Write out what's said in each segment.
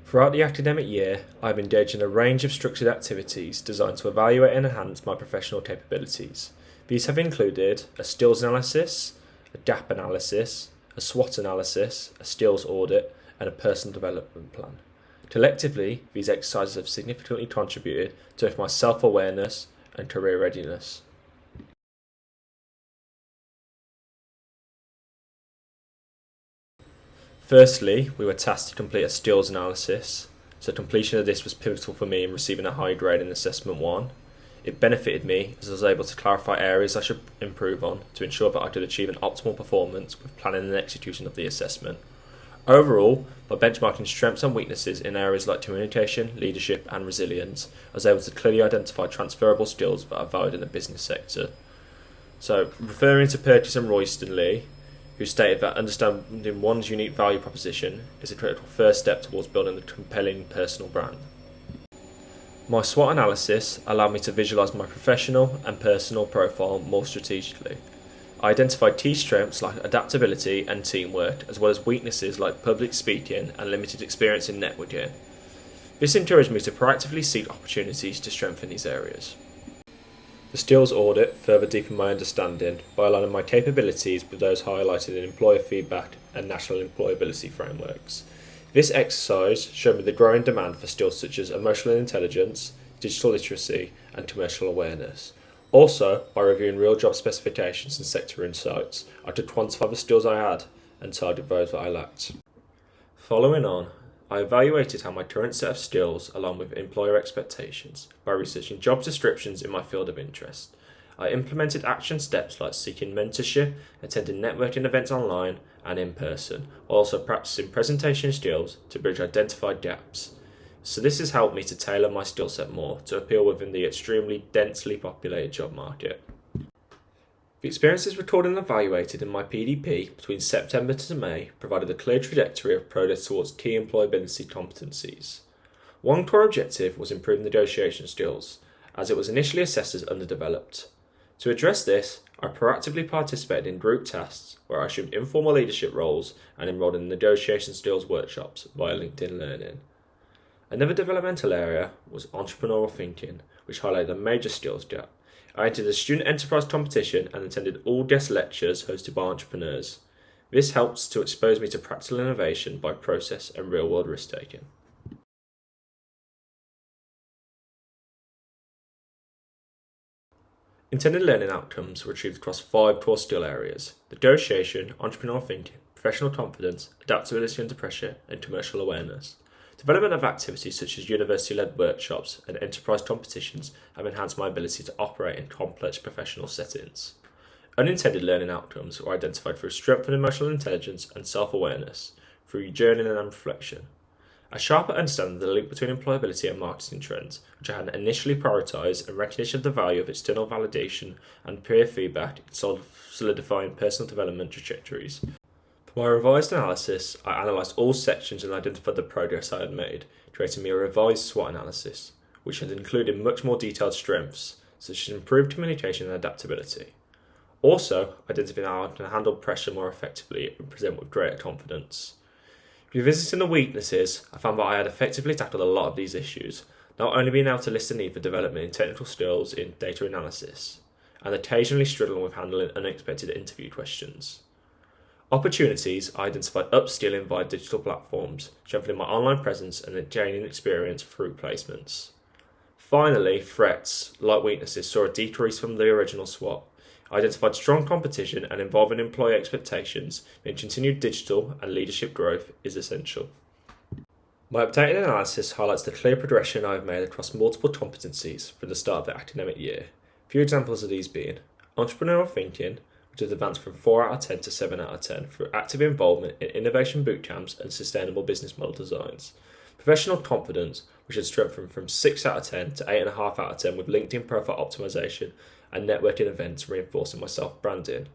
Throughout the academic year, I have engaged in a range of structured activities designed to evaluate and enhance my professional capabilities. These have included a skills analysis, a gap analysis, a SWOT analysis, a skills audit, and a personal development plan. Collectively, these exercises have significantly contributed to my self-awareness and career readiness. Firstly, we were tasked to complete a skills analysis, so completion of this was pivotal for me in receiving a high grade in Assessment 1. It benefited me as I was able to clarify areas I should improve on to ensure that I could achieve an optimal performance with planning and execution of the assessment. Overall, by benchmarking strengths and weaknesses in areas like communication, leadership and resilience, I was able to clearly identify transferable skills that are valued in the business sector. So, referring to Purchase and Royston Lee, who stated that understanding one's unique value proposition is a critical first step towards building a compelling personal brand. My SWOT analysis allowed me to visualise my professional and personal profile more strategically. I identified key strengths like adaptability and teamwork, as well as weaknesses like public speaking and limited experience in networking. This encouraged me to proactively seek opportunities to strengthen these areas. The skills audit further deepened my understanding by aligning my capabilities with those highlighted in employer feedback and national employability frameworks. This exercise showed me the growing demand for skills such as emotional intelligence, digital literacy, and commercial awareness. Also, by reviewing real job specifications and sector insights, I could quantify the skills I had and target those that I lacked. Following on, I evaluated how my current set of skills align with employer expectations by researching job descriptions in my field of interest. I implemented action steps like seeking mentorship, attending networking events online and in person, while also practicing presentation skills to bridge identified gaps. So this has helped me to tailor my skill set more to appeal within the extremely densely populated job market. The experiences recorded and evaluated in my PDP between September to May provided a clear trajectory of progress towards key employability competencies. One core objective was improving negotiation skills, as it was initially assessed as underdeveloped. To address this, I proactively participated in group tasks where I assumed informal leadership roles and enrolled in negotiation skills workshops via LinkedIn Learning. Another developmental area was entrepreneurial thinking, which highlighted a major skills gap. I entered a student enterprise competition and attended all guest lectures hosted by entrepreneurs. This helps to expose me to practical innovation by process and real-world risk-taking. Intended learning outcomes were achieved across 5 core skill areas: negotiation, entrepreneurial thinking, professional confidence, adaptability under pressure, and commercial awareness. Development of activities such as university-led workshops and enterprise competitions have enhanced my ability to operate in complex professional settings. Unintended learning outcomes were identified through strengthened emotional intelligence and self-awareness, through journaling and reflection. A sharper understanding of the link between employability and marketing trends, which I had initially prioritised, and recognition of the value of external validation and peer feedback in solidifying personal development trajectories. For my revised analysis, I analysed all sections and identified the progress I had made, creating me a revised SWOT analysis, which had included much more detailed strengths, such as improved communication and adaptability. Also, identifying how I can handle pressure more effectively and present with greater confidence. Revisiting the weaknesses, I found that I had effectively tackled a lot of these issues, not only being able to list the need for development in technical skills in data analysis, and occasionally struggling with handling unexpected interview questions. Opportunities, I identified upskilling via digital platforms, strengthening my online presence and gaining experience through placements. Finally, threats, like weaknesses, saw a decrease from the original SWOT. I identified strong competition and involving employee expectations, meaning continued digital and leadership growth is essential. My updated analysis highlights the clear progression I have made across multiple competencies from the start of the academic year. A few examples of these being entrepreneurial thinking, which has advanced from 4 out of 10 to 7 out of 10 through active involvement in innovation bootcamps and sustainable business model designs. Professional confidence, which has strengthened from 6 out of 10 to 8.5 out of 10 with LinkedIn profile optimization and networking events reinforcing my self-branding.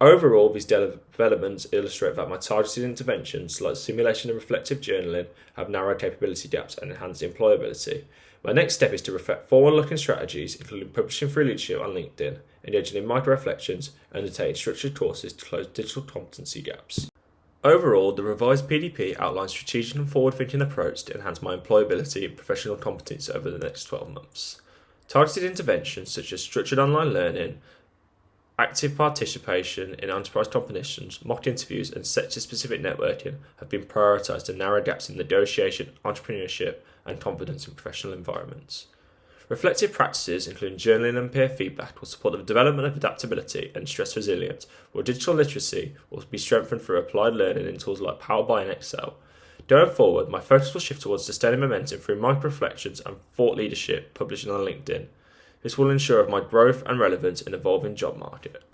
Overall, these developments illustrate that my targeted interventions, like simulation and reflective journaling, have narrowed capability gaps and enhanced employability. My next step is to reflect forward-looking strategies, including publishing through leadership on LinkedIn, engaging in micro-reflections, and undertaking structured courses to close digital competency gaps. Overall, the revised PDP outlines a strategic and forward-thinking approach to enhance my employability and professional competence over the next 12 months. Targeted interventions such as structured online learning, active participation in enterprise competitions, mock interviews, and sector-specific networking have been prioritised to narrow gaps in negotiation, entrepreneurship, and confidence in professional environments. Reflective practices, including journaling and peer feedback, will support the development of adaptability and stress resilience, while digital literacy will be strengthened through applied learning in tools like Power BI and Excel. Going forward, my focus will shift towards sustaining momentum through micro-reflections and thought leadership publishing on LinkedIn. This will ensure my growth and relevance in an evolving job market.